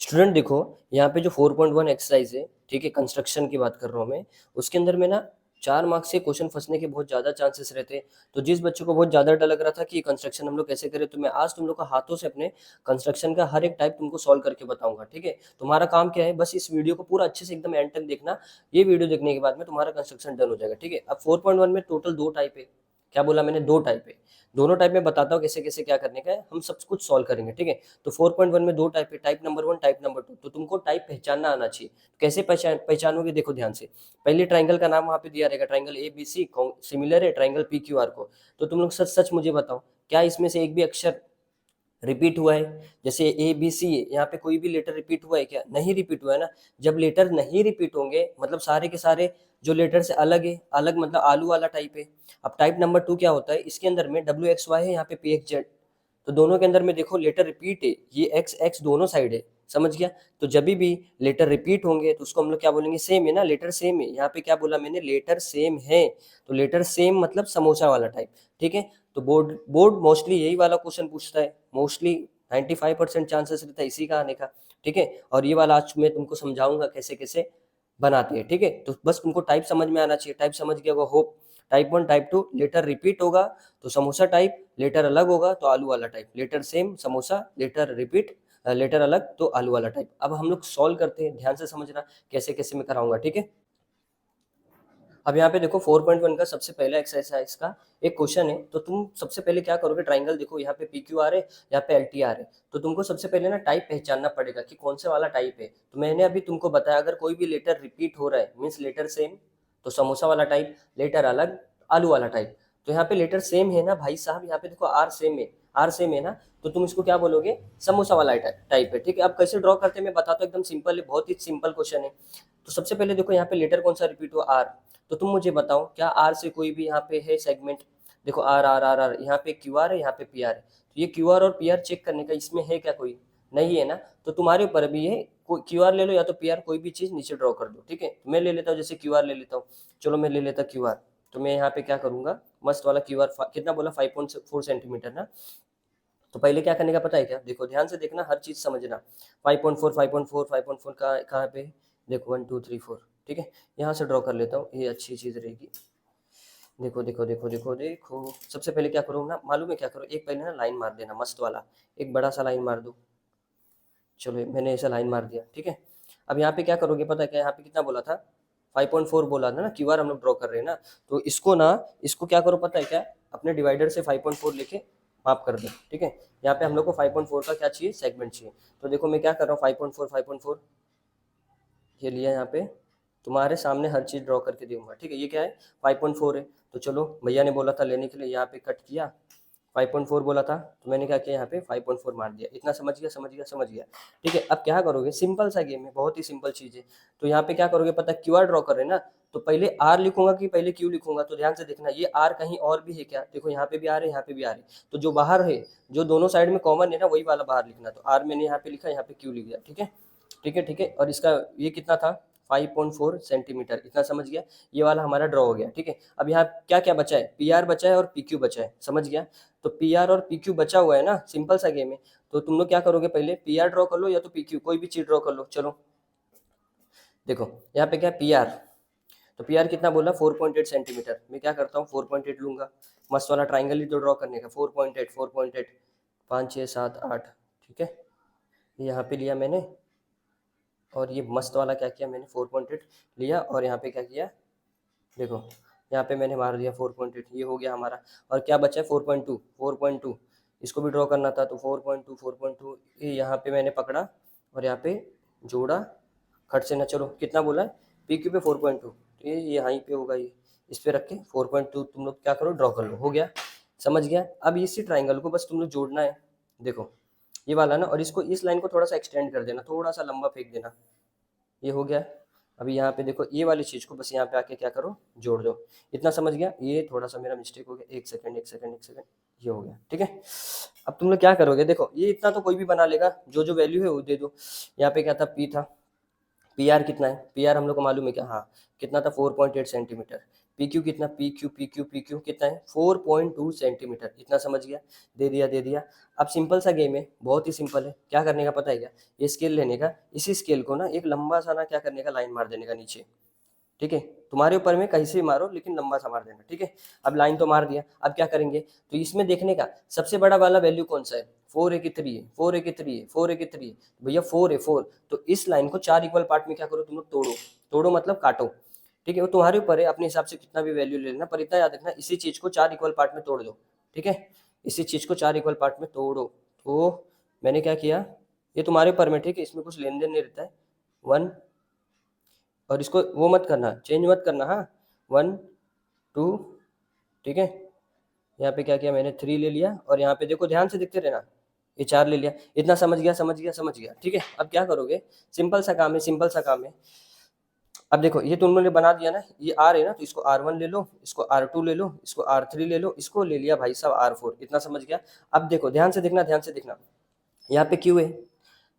Student देखो, यहाँ पे जो 4.1 एक्सरसाइज है, ठीक है, कंस्ट्रक्शन की बात कर रहा हूँ मैं, उसके अंदर में ना 4 मार्क्स से क्वेश्चन फंसने के बहुत ज़्यादा चांसेस रहते हैं। तो जिस बच्चे को बहुत ज़्यादा डर लग रहा था कि कंस्ट्रक्शन हम लोग कैसे करें, तो मैं आज तुम लोग का हाथों से अपने कंस्ट्रक्शन का हर एक टाइप तुमको सॉल्व करके बताऊंगा, ठीक है। तुम्हारा काम क्या है, बस इस वीडियो को पूरा अच्छे से एकदम एंड तक देखना। ये वीडियो देखने के बाद में तुम्हारा कंस्ट्रक्शन डन हो जाएगा, ठीक है। अब 4.1 में टोटल 2 टाइप है। क्या बोला मैंने? 2 टाइप है। दोनों टाइप में बताता हूँ कैसे कैसे क्या करने का है, हम सब कुछ सॉल्व करेंगे, ठीक है। तो 4.1 में 2 टाइप है, टाइप नंबर 1, टाइप नंबर 2। तो तुमको टाइप पहचानना आना चाहिए। कैसे पहचानोगे? देखो ध्यान से। पहले ट्राइंगल का नाम वहाँ पे दिया रहेगा, triangle A B C similar है ट्राइंगल पी क्यू आर को। तो तुम लोग सच सच मुझे बताओ, क्या इसमें से एक भी अक्षर रिपीट हुआ है? जैसे ए बी सी, यहाँ पे कोई भी लेटर रिपीट हुआ है क्या? नहीं रिपीट हुआ है ना। जब लेटर नहीं रिपीट होंगे मतलब सारे के सारे जो लेटर से अलग है, अलग मतलब आलू वाला टाइप है। अब टाइप नंबर 2 क्या होता है? इसके अंदर में डब्ल्यू एक्स वाई है, यहाँ पे पी एक्स जेड। तो दोनों के अंदर में देखो लेटर रिपीट है, ये एक्स एक्स दोनों साइड है। समझ गया? तो जब भी लेटर रिपीट होंगे तो उसको हम लोग क्या बोलेंगे? सेम है ना, लेटर सेम है। यहाँ पे क्या बोला मैंने? लेटर सेम है। तो लेटर सेम मतलब समोसा वाला टाइप, ठीक है। तो बोर्ड बोर्ड मोस्टली यही वाला क्वेश्चन पूछता है, मोस्टली 95% चांसेस रहता है इसी का आने का, ठीक है। और ये वाला आज मैं तुमको समझाऊंगा कैसे कैसे बनाते हैं, ठीक है। तो बस तुमको टाइप समझ में आना चाहिए। टाइप समझ गया होगा hope. Type 1 type 2, letter repeat होगा तो समोसा टाइप, लेटर अलग होगा तो आलू वाला type. Letter same samosa, letter repeat, letter अलग तो आलू वाला टाइप। अब हम लोग सॉल्व करते हैं, ध्यान से समझना कैसे कैसे मैं कराऊंगा, ठीक है। अब यहाँ पे देखो 4.1 का सबसे पहला एक्सरसाइज का एक क्वेश्चन है। तो तुम सबसे पहले क्या करोगे? ट्राइंगल देखो, यहाँ पे पी क्यू आर है, यहाँ पे एल टी आर है। तो तुमको सबसे पहले ना टाइप पहचानना पड़ेगा कि कौन से वाला टाइप है। तो मैंने अभी तुमको बताया, अगर कोई भी लेटर रिपीट हो रहा है मीन्स लेटर सेम तो समोसा वाला टाइप, लेटर अलग आलू वाला टाइप। तो यहाँ पे लेटर सेम है ना भाई साहब, यहाँ पे देखो आर सेम है, आर सेम है ना। तो तुम इसको क्या बोलोगे? समोसा वाला टाइप है, ठीक है। अब कैसे ड्रॉ करते हैं मैं बताता हूँ, एकदम सिंपल है, बहुत ही सिंपल क्वेश्चन है। तो सबसे पहले देखो यहाँ पे लेटर कौन सा रिपीट हुआ? आर। तो तुम मुझे बताओ, क्या आर से कोई भी यहाँ पे है सेगमेंट? देखो आर आर आर आर, यहाँ पे क्यू आर है, यहाँ पे पी आर है। तो ये क्यू आर और पी आर चेक करने का इसमें है क्या? कोई नहीं है ना। तो तुम्हारे ऊपर अभी है, क्यू आर ले लो या तो पी आर, कोई भी चीज नीचे ड्रॉ कर दो, ठीक है। तो मैं ले लेता हूँ, जैसे क्यू आर ले लेता हूँ। चलो मैं ले लेता क्यू आर। तो मैं यहाँ पे क्या करूंगा? मस्त वाला क्यू आर, कितना बोला? 5.4 सेंटीमीटर ना। तो पहले क्या करने का पता है क्या? देखो ध्यान से देखना, हर चीज समझना। 5.4 5.4 5.4 कहाँ पे? देखो 1 2 3 4, ठीक है। यहाँ से ड्रॉ कर लेता हूँ, ये अच्छी चीज रहेगी। देखो देखो देखो देखो देखो, सबसे पहले क्या करो ना, मालूम है क्या करो? एक पहले ना लाइन मार देना मस्त वाला, एक बड़ा सा लाइन मार दो। चलो मैंने ऐसा लाइन मार दिया, ठीक है। अब यहाँ पे क्या करोगे पता है क्या? यहाँ पे कितना बोला था? 5.4 बोला था ना, क्यू आर हम लोग ड्रॉ कर रहे हैं ना। तो इसको ना, इसको क्या करो पता है क्या? अपने डिवाइडर से 5.4 लेके माफ कर दो, ठीक है। यहाँ पे हम लोग को 5.4 का क्या चाहिए? सेगमेंट चाहिए। तो देखो मैं क्या कर रहा हूँ, 5.4 5.4 ये लिया यहाँ पे। तुम्हारे सामने हर चीज़ ड्रॉ करके दूंगा, ठीक है। ये क्या है? 5.4 है। तो चलो भैया ने बोला था लेने के लिए, यहाँ पे कट किया। 5.4 बोला था तो मैंने क्या किया? यहाँ पे 5.4 मार दिया। इतना समझ गया? समझ गया? समझ गया, ठीक है। अब क्या करोगे? सिंपल सा गेम है, बहुत ही सिंपल चीज़ है। तो यहाँ पे क्या करोगे पता है? क्यू आर ड्रॉ कर रहे हैं ना। तो पहले आर लिखूंगा कि पहले क्यू लिखूंगा? तो ध्यान से देखना, ये आर कहीं और भी है क्या? देखो यहाँ पे भी आर है, यहाँ पे भी आर है। तो जो बाहर है, जो दोनों साइड में कॉमन है ना, वही वाला बाहर लिखना। तो आर मैंने यहाँ पे लिखा, यहाँ पे क्यू लिख दिया, ठीक है। ठीक है, ठीक है। और इसका ये कितना था? 5.4 सेंटीमीटर, इतना समझ गया। ये वाला हमारा ड्रॉ हो गया, ठीक है। अब यहाँ क्या क्या बचा है? पी आर बचा है और पी क्यू बचा है, समझ गया। तो पी आर और पी क्यू बचा हुआ है ना, सिंपल सा गेम है। तो तुम लोग क्या करोगे? पहले पी आर ड्रॉ कर लो या तो पी क्यू, कोई भी चीज ड्रॉ कर लो। चलो देखो यहाँ पे क्या पी आर। तो पी आर कितना बोला? 4.8 सेंटीमीटर। मैं क्या करता हूँ? 4.8 लूंगा। मस्त वाला ट्राइंगल ही तो ड्रॉ करने का। 4.8 4.8, 5 6 7 8, ठीक है। यहाँ पे लिया मैंने, और ये मस्त वाला क्या किया मैंने? 4.8 लिया, और यहाँ पे क्या किया? देखो यहाँ पे मैंने मार दिया 4.8, ये हो गया हमारा। और क्या बचा है? 4.2 4.2, इसको भी ड्रॉ करना था। तो 4.2 4.2 ये यहाँ पे मैंने पकड़ा और यहाँ पे जोड़ा, खट से ना। चलो कितना बोला है? पी क्यू पे 4.2, तो ये यहीं पे होगा, ये इस पे रख के 4.2 तुम लोग क्या करो? ड्रॉ कर लो, हो गया। समझ गया? अब इसी ट्राइंगल को बस तुम लोग जोड़ना है। देखो ये वाला ना, और इसको इस लाइन को थोड़ा सा एक्सटेंड कर देना, थोड़ा सा लंबा फेंक देना। ये हो गया। अभी यहाँ पे देखो, ये वाली चीज़ को बस यहाँ पे आके क्या करो? जोड़ दो। इतना समझ गया? ये थोड़ा सा मेरा मिस्टेक हो गया, एक सेकंड एक सेकंड एक सेकंड, ये हो गया, ठीक है। अब तुम लोग क्या करोगे? देखो ये इतना तो कोई भी बना लेगा, जो जो वैल्यू है वो दे दो। यहाँ पे क्या था? पी था। पी आर कितना है? पी आर हम लोग को मालूम है क्या? हाँ, कितना था? 4.8 सेंटीमीटर। पी क्यू कितना, पी क्यू कितना है 4.2 सेंटीमीटर, इतना समझ गया, दे दिया दे दिया। अब सिंपल सा गेम है, बहुत ही सिंपल है, क्या करने का पता है क्या, ये स्केल लेने का, इसी स्केल को ना एक लंबा सा ना क्या करने का, लाइन मार देने का नीचे, ठीक है, तुम्हारे ऊपर में कहीं से भी मारो लेकिन लंबा सा मार देना, ठीक है। अब लाइन तो मार दिया, अब क्या करेंगे, तो इसमें देखने का सबसे बड़ा वाला वैल्यू कौन सा है, 4 है कि 3 है, 4 है कि 3 है, 4 है कि 3 है, भैया 4 है 4, तो इस लाइन को 4 इक्वल पार्ट में क्या करो तुम लोग, तोड़ो, तोड़ो मतलब काटो, ठीक है, वो तुम्हारे ऊपर है, अपने हिसाब से कितना भी वैल्यू ले लेना, पर इतना याद रखना इसी चीज को 4 इक्वल पार्ट में तोड़ दो, ठीक है, इसी चीज को 4 इक्वल पार्ट में तोड़ो। तो मैंने क्या किया, ये तुम्हारे ऊपर में, ठीक है, इसमें कुछ लेन देन नहीं रहता है, 1, और इसको वो मत करना, चेंज मत करना, हाँ, 1 2, ठीक है, यहाँ पे क्या किया मैंने, 3 ले लिया, और यहाँ पे देखो ध्यान से देखते रहना, ये 4 ले लिया, इतना समझ गया समझ गया समझ गया, ठीक है। अब क्या करोगे, सिंपल सा काम है, सिंपल सा काम है। अब देखो ये तुम लोगों ने बना दिया ना, ये आर है ना, तो इसको R1 ले लो, इसको R2 ले लो, इसको R3 ले लो, इसको ले लिया भाई साहब R4, इतना समझ गया। अब देखो ध्यान से देखना, ध्यान से देखना, यहाँ पे क्यू है,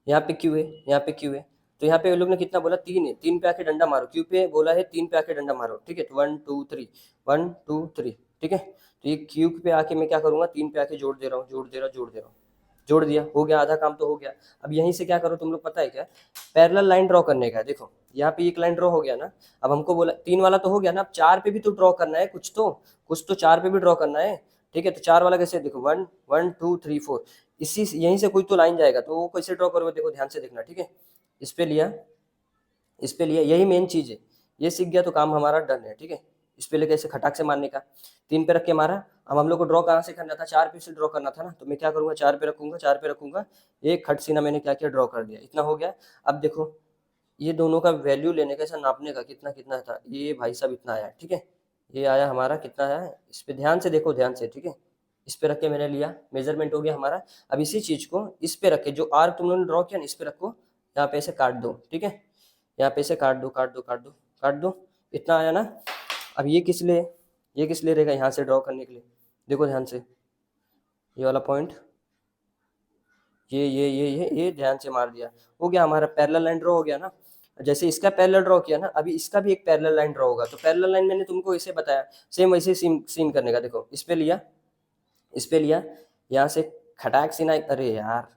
यहाँ पे क्यू है, यहाँ पे क्यू है, तो यहाँ पे लोग ने कितना बोला, 3 है, 3 पे आके डंडा मारो, क्यू पे बोला है 3 पे आके डंडा मारो, ठीक है, तो 1 2 3, 1 2 3, ठीक है, तो ये क्यू पे आके मैं क्या करूंगा, 3 पे आके जोड़ दे रहा हूँ, जोड़ दे रहा हूँ, जोड़ दे रहा हूँ, जोड़ दिया, हो गया, आधा काम तो हो गया। अब यहीं से क्या करो तुम लोग, पता है क्या, पैरेलल लाइन ड्रॉ करने का है, देखो यहाँ पे एक लाइन ड्रॉ हो गया ना, अब हमको बोला 3 वाला तो हो गया ना, अब 4 पे भी तो ड्रॉ करना है, कुछ तो 4 पे भी ड्रॉ करना है, ठीक है, तो 4 वाला कैसे, देखो 1 1 2 3 4, इसी यहीं से कोई तो लाइन जाएगा, तो वो कैसे ड्रॉ करोगे, देखो ध्यान से देखना, ठीक है, इस पे लिया, इस पे लिया, यही मेन चीज है, ये सीख गया तो काम हमारा डन है, ठीक है। इस पे लेके ऐसे खटाक से मारने का, 3 पे रख के मारा, अब हम लोग को ड्रॉ कहाँ से करना था, 4 पे से ड्रॉ करना था ना, तो मैं क्या करूंगा, 4 पे रखूंगा, 4 पे रखूंगा, एक खट सीना मैंने क्या किया, ड्रॉ कर दिया, इतना हो गया। अब देखो ये दोनों का वैल्यू लेने का, ऐसा नापने का, कितना कितना था, ये भाई साहब इतना आया, ठीक है, ये आया हमारा, कितना आया, इस पे ध्यान से देखो, ध्यान से, ठीक है, इस पे रख के मैंने लिया, मेजरमेंट हो गया हमारा। अब इसी चीज को इस पे रख के, जो आर्क तुम लोगों ने ड्रॉ किया ना, इस पे रखो, यहाँ पे ऐसे काट दो, ठीक है, यहाँ पे से काट दो, काट दो, काट दो, काट दो, इतना आया ना। अब ये किस लिए, ये किस लिए रहेगा, यहाँ से ड्रॉ करने के लिए, देखो ध्यान से, ये वाला पॉइंट, ये ध्यान से मार दिया, हो गया हमारा पैरेलल लाइन ड्रॉ हो गया ना। जैसे इसका पैरेलल ड्रॉ किया ना, अभी इसका भी एक पैरेलल लाइन ड्रॉ होगा, तो पैरेलल लाइन मैंने तुमको इसे बताया, सेम वैसे सीन करने का, देखो इस पे लिया, इस पे लिया, यहाँ से खटाक सीना, अरे यार,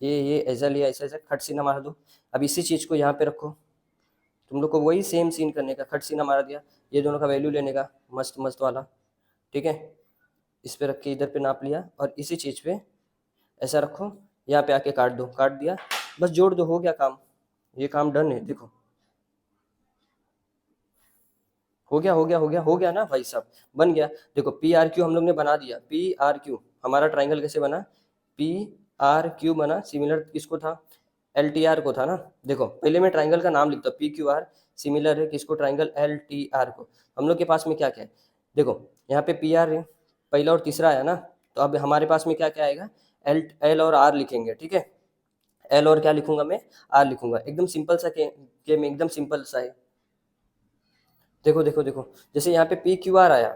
ये ऐसा लिया, ऐसा ऐसा खट सीना मार दो। अब इसी चीज को यहाँ पे रखो, तुम लोग को वही सेम सीन करने का, खट सीना मारा दिया, ये दोनों का वैल्यू लेने का, मस्त मस्त वाला, ठीक है, इस पे रख के इधर पे नाप लिया, और इसी चीज पे ऐसा रखो, यहाँ पे आके काट दो, काट दिया, बस जोड़ दो, हो गया काम, ये काम डन है, देखो हो गया हो गया हो गया हो गया ना भाई साहब, बन गया। देखो पी आर क्यू हम लोग ने बना दिया, पी आर क्यू हमारा ट्राइंगल कैसे बना, पी आर क्यू बना, सिमिलर किसको था, एल टी आर को था ना। देखो पहले मैं ट्राइंगल का नाम लिखता हूँ, पी क्यू आर, सिमिलर है किसको, ट्राइंगल एल टी आर को। हम लोग के पास में क्या क्या है, देखो यहाँ पे पी आर है, पहला और तीसरा आया ना, तो अब हमारे पास में क्या क्या आएगा, एल एल और आर लिखेंगे, ठीक है, एल और क्या लिखूंगा मैं, आर लिखूंगा, एकदम सिंपल सा के में एकदम सिंपल सा है। देखो देखो देखो, जैसे यहाँ पे पी क्यू आर आया,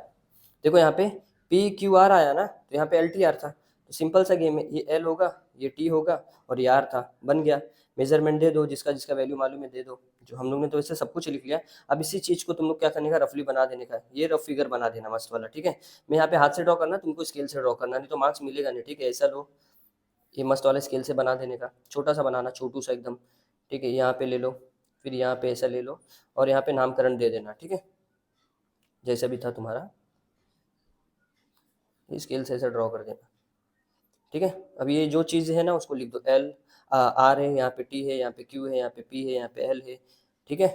देखो यहाँ पे पी क्यू आर आया ना, तो यहाँ पे एल टी आर था, तो सिंपल सा गेम है, ये एल होगा, ये टी होगा, और ये आर था, बन गया। मेजरमेंट दे दो, जिसका जिसका वैल्यू मालूम है दे दो, जो हम लोग ने तो वैसे सब कुछ लिख लिया। अब इसी चीज को तुम लोग क्या करने का, रफली बना देने का, ये रफ फिगर बना देना मस्त वाला, ठीक है। मैं यहाँ पे हाथ से ड्रॉ करना, तुमको स्केल से ड्रॉ करना, नहीं तो मार्क्स मिलेगा नहीं, ठीक है, ऐसा लो, ये मस्त वाला स्केल से बना देने का, छोटा सा बनाना, छोटू सा एकदम, ठीक है, यहाँ पे ले लो, फिर यहाँ पे ऐसा ले लो, और यहाँ पे नामकरण दे देना, ठीक है, जैसा भी था तुम्हारा, स्केल से ऐसा ड्रॉ कर देना, ठीक है। अब ये जो चीज़ है ना उसको लिख दो, एल आर है, यहाँ पे टी है, यहाँ पे क्यू है, यहाँ पे पी है, यहाँ पे एल है, ठीक है।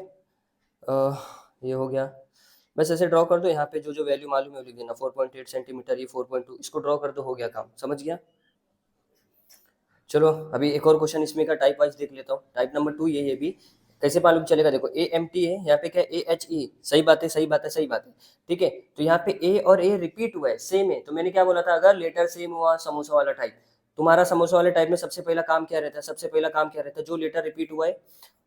ये हो गया, बस ऐसे ड्रॉ कर दो, यहाँ पे जो जो वैल्यू मालूम है वो लिख देना, 4.8 सेंटीमीटर, ये 4.2, इसको ड्रॉ कर दो, हो गया काम, समझ गया। चलो अभी एक और क्वेश्चन इसमें का टाइप वाइज देख लेता हूँ, टाइप नंबर 2 ये भी कैसे मालूम चलेगा, देखो ए एम टी है, यहाँ पे क्या ए एच ई, सही बात है सही बात है सही बात है, ठीक है, तो यहाँ पे ए और ए रिपीट हुआ है, सेम है, तो मैंने क्या बोला था, अगर लेटर सेम हुआ, समोसा वाला टाइप, तुम्हारा समोसा वाले टाइप में सबसे पहला काम क्या रहता है, सबसे पहला काम क्या रहता है, जो लेटर रिपीट हुआ है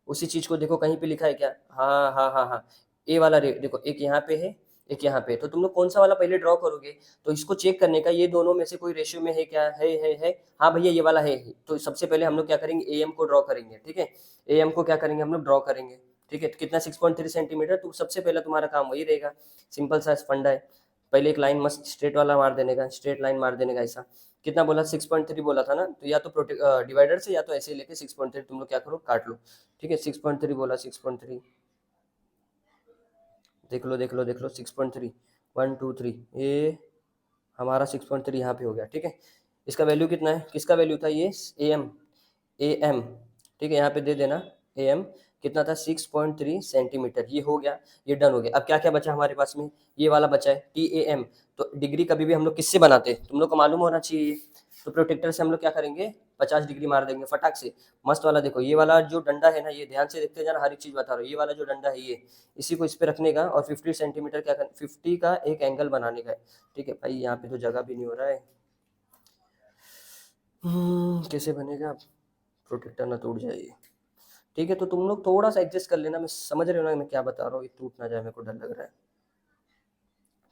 उसी चीज को देखो कहीं पे लिखा है क्या, हाँ हाँ हाँ हाँ, ए वाला देखो, एक यहाँ पे है, एक यहाँ पे, तो तुम लोग कौन सा वाला पहले ड्रॉ करोगे, तो इसको चेक करने का, ये दोनों में से कोई रेशियो में है क्या, है, हाँ भैया ये वाला है, तो सबसे पहले हम लोग क्या करेंगे, ए एम को ड्रॉ करेंगे, ठीक है, ए एम को क्या करेंगे हम लोग ड्रॉ करेंगे, ठीक है, तो कितना 6.3 सेंटीमीटर, तो सबसे पहले तुम्हारा काम वही रहेगा, सिंपल सा फंडा है। पहले एक लाइन मस्त स्ट्रेट वाला मार देने का, स्ट्रेट लाइन मार देने का ऐसा। कितना बोला, 6.3 बोला था ना, तो या तो डिवाइडर से या तो ऐसे ही लेके 6.3 तुम लोग क्या करो, काट लो। ठीक है, 6.3 बोला, 6.3 देख लो देख लो देख लो, 6.3, 1 2 3, ये हमारा 6.3 यहाँ पे हो गया। ठीक है, इसका वैल्यू कितना है, किसका वैल्यू था ये, ए एम। ठीक है, यहाँ पे दे देना ए एम कितना था, 6.3 सेंटीमीटर, ये हो गया, ये डन हो गया। अब क्या क्या बचा हमारे पास में, ये वाला बचा है टी ए एम। तो डिग्री कभी भी हम लोग किससे बनाते हैं, तुम लोग को मालूम होना चाहिए। तो प्रोटेक्टर से हम लोग क्या करेंगे, 50 डिग्री मार देंगे फटाक से, मस्त वाला। देखो ये वाला जो डंडा है ना, ये ध्यान से देखते जाना, हर एक चीज बता रहा हूँ। ये वाला जो डंडा है, ये इसी को इस पे रखने का और 50 सेंटीमीटर क्या कर, 50 का एक एंगल बनाने का है। ठीक है भाई, यहाँ पे तो जगह भी नहीं हो रहा है। कैसे बनेगा, प्रोटेक्टर ना टूट जाए ये। ठीक है, तो तुम लोग थोड़ा सा एडजस्ट कर लेना, मैं समझ रहे हो ना मैं क्या बता रहा हूँ, ये टूट ना जाए, मेरे को डर लग रहा है।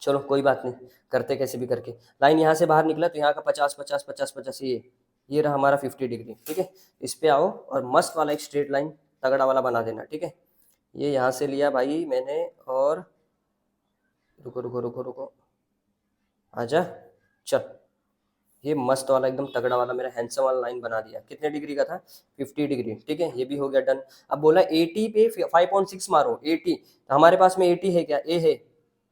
चलो कोई बात नहीं, करते कैसे भी करके। लाइन यहाँ से बाहर निकला तो यहाँ का 50 50 50 50, ये रहा हमारा 50 डिग्री। ठीक है, इस पे आओ और मस्त वाला एक स्ट्रेट लाइन तगड़ा वाला बना देना। ठीक है, ये यहाँ से लिया भाई मैंने, और रुको रुको रुको रुको, आजा, चल, ये मस्त वाला एकदम तगड़ा वाला मेरा हैंडसम वाला लाइन बना दिया। कितने डिग्री का था, 50 डिग्री। ठीक है, ये भी हो गया डन। अब बोला 80 पे 5.6 मारो, 80, तो हमारे पास में 80 है क्या, ए है,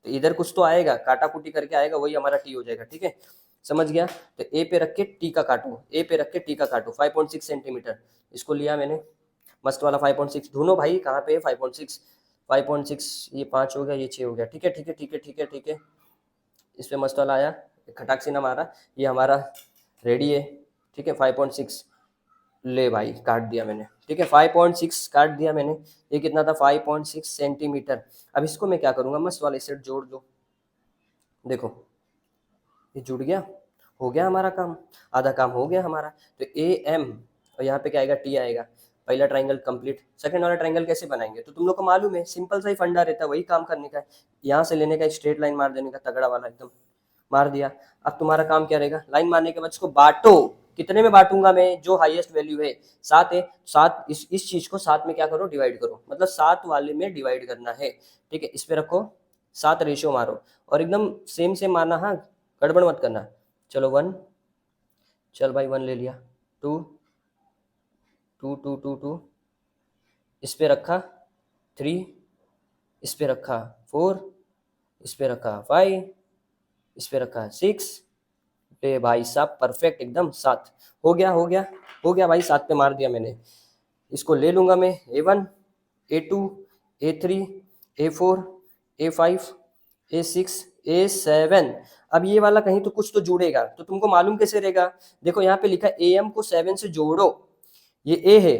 तो इधर कुछ तो आएगा, काटा कुटी करके आएगा, वही हमारा टी हो जाएगा। ठीक है, समझ गया। तो ए पे रख के टी का काटो, ए पे रख के टी का काटो, 5.6 सेंटीमीटर इसको लिया मैंने, मस्त वाला 5.6। ढूंढो भाई कहाँ पे है 5.6, 5.6, ये 5 हो गया, ये 6 हो गया। ठीक है ठीक है ठीक है ठीक है ठीक है, इस पे मस्त वाला आया, खटाक से ना मारा, ये हमारा रेडी है। ठीक है, 5.6 ले भाई, काट दिया मैंने। ठीक है, 5.6 काट दिया मैंने, ये कितना था, 5.6 सेंटीमीटर। अब इसको मैं क्या करूँगा, मस्त वाले सेट जोड़ दो, देखो ये जुड़ गया, हो गया हमारा काम, आधा काम हो गया हमारा। तो ए एम और यहाँ पे क्या आएगा, टी आएगा। पहला ट्राइंगल कंप्लीट। सेकंड वाला ट्राइंगल कैसे बनाएंगे, तो तुम लोग को मालूम है, सिंपल सा ही फंडा रहता है, वही काम करने का है। यहाँ से लेने का, स्ट्रेट लाइन मार देने का, तगड़ा वाला एकदम मार दिया। अब तुम्हारा काम क्या रहेगा, लाइन मारने के बाद इसको बांटो। कितने में बांटूंगा मैं, जो हाईएस्ट वैल्यू है 7 है, 7, इस चीज को 7 में क्या करो, डिवाइड करो, मतलब 7 वाले में डिवाइड करना है। ठीक है, इस पे रखो, 7 रेशियो मारो, और एकदम सेम सेम मारना, हाँ गड़बड़ मत करना। चलो 1, चल भाई 1 ले लिया, 2, 2 2 2 2, इस पे रखा 3, इस पे रखा 4, इस पे रखा 5, इस पे रखा 6। पे भाई साहब परफेक्ट एकदम, 7 हो गया हो गया हो गया भाई, 7 पे मार दिया मैंने। इसको ले लूंगा मैं, A1, A2, A3, A4, A5, A6, A7। अब ये वाला कहीं तो कुछ तो जुड़ेगा, तो तुमको मालूम कैसे रहेगा, देखो यहाँ पे लिखा है AM को 7 से जोड़ो, ये A है।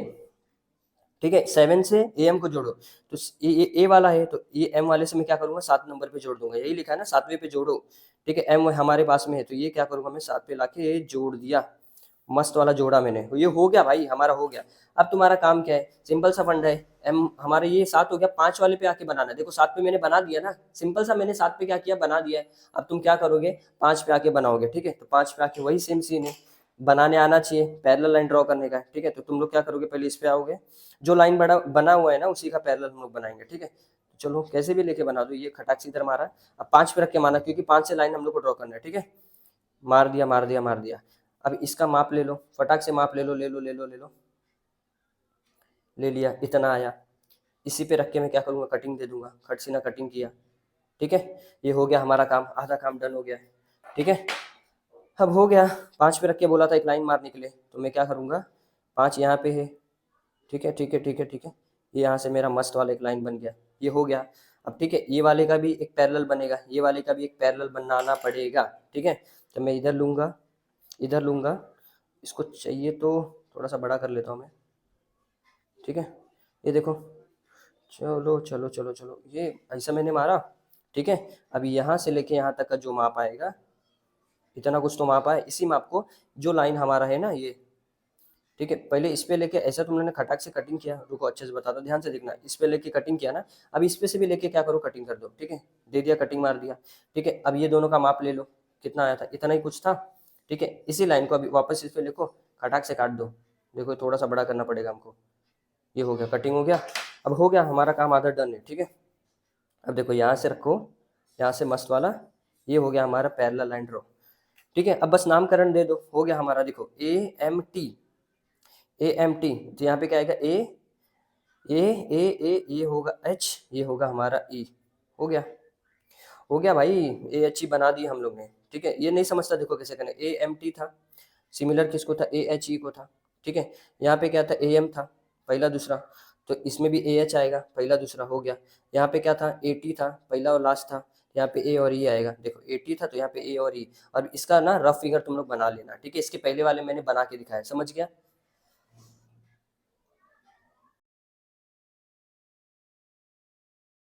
ठीक है, 7 से AM को जोड़ो, तो ये ए वाला है, तो ये M वाले से मैं क्या करूंगा, 7 नंबर पे जोड़ दूंगा, यही लिखा है ना, 7वें पे जोड़ो। ठीक है, M हमारे पास में है, तो ये क्या करूंगा मैं, 7 पे लाके ये जोड़ दिया, मस्त वाला जोड़ा मैंने, ये हो गया भाई हमारा, हो गया। अब तुम्हारा काम क्या है, सिंपल सा फंडा है। एम हमारे ये 7 हो गया, 5 वाले पे आके बनाना है। देखो 7 पे मैंने बना दिया ना, सिंपल सा मैंने 7 पे क्या किया, बना दिया है। अब तुम क्या करोगे, 5 पे आके बनाओगे। ठीक है, तो 5 पे आके वही सेम सीन है, बनाने आना चाहिए, पैरेलल लाइन ड्रॉ करने का है। ठीक है, तो तुम लोग क्या करोगे, पहले इस पे आओगे, जो लाइन बड़ा बना हुआ है ना, उसी का पैरेलल हम लोग बनाएंगे। ठीक है, तो चलो कैसे भी लेके बना दो, ये खटाक से इधर मारा। अब 5 पे रख के माना, क्योंकि 5 से लाइन हम लोग को ड्रॉ करना है। ठीक है, मार दिया मार दिया मार दिया। अब इसका माप ले लो, फटाक से माप ले लो, ले लो ले लो ले लो, ले लिया, इतना आया। इसी पे रख के मैं क्या करूँगा, कटिंग दे दूंगा, खट सीना कटिंग किया। ठीक है, ये हो गया हमारा काम, आधा काम डन हो गया है। ठीक है, अब हो गया। 5 पे रख के बोला था एक लाइन मारने के लिए, तो मैं क्या करूँगा, 5 यहाँ पे है। ठीक है ठीक है ठीक है ठीक है, ये यहाँ से मेरा मस्त वाला एक लाइन बन गया, ये हो गया। अब ठीक है, ये वाले का भी एक पैरेलल बनेगा, ये वाले का भी एक पैरेलल बनाना पड़ेगा। ठीक है, तो मैं इधर लूँगा, इधर लूँगा, इसको चाहिए तो थोड़ा सा बड़ा कर लेता हूँ मैं। ठीक है, ये देखो, चलो चलो चलो चलो, ये ऐसा मैंने मारा। ठीक है, अभी यहाँ से लेके यहाँ तक का जो माप आएगा, इतना कुछ तो माप आए, इसी माप को, जो लाइन हमारा है ना ये, ठीक है, पहले इस पे लेके ऐसा तुम लोगों ने खटाक से कटिंग किया, रुको अच्छे से बता दो, ध्यान से देखना, इस पे लेके कटिंग किया ना, अब इस पे से भी लेके क्या करो, कटिंग कर दो। ठीक है, दे दिया, कटिंग मार दिया। ठीक है, अब ये दोनों का माप ले लो, कितना आया था, इतना ही कुछ था। ठीक है, इसी लाइन को अभी वापस इस पे लिखो, खटाक से काट दो। देखो थोड़ा सा बड़ा करना पड़ेगा हमको, ये हो गया, कटिंग हो गया। अब हो गया हमारा काम, आधा डन है, ठीक है। अब देखो यहाँ से रखो, यहाँ से मस्त वाला, ये हो गया हमारा पैरेलल लाइन ड्रॉ, ठीक है। अब बस नामकरण दे दो, हो गया हमारा, देखो A M T, A M T, तो यहाँ पे क्या आएगा, ए ये होगा एच, ये होगा हमारा ई, हो गया, हो गया भाई, ए एच ई बना दी हम लोग ने, ठीक है। ये नहीं समझता, देखो कैसे करना, ए एम टी था, सिमिलर किसको था, ए एच ई को था, ठीक है। यहाँ पे क्या था, ए एम था, पहला दूसरा, तो इसमें भी ए एच आएगा, पहला दूसरा, हो गया। यहाँ पे क्या था, ए टी था, पहला और लास्ट था, यहाँ पे ए और ई आएगा, देखो ए टी था तो यहाँ पे ए और ई। और इसका ना रफ फिगर तुम लोग बना लेना, ठीक है, इसके पहले वाले मैंने बना के दिखाया, समझ गया।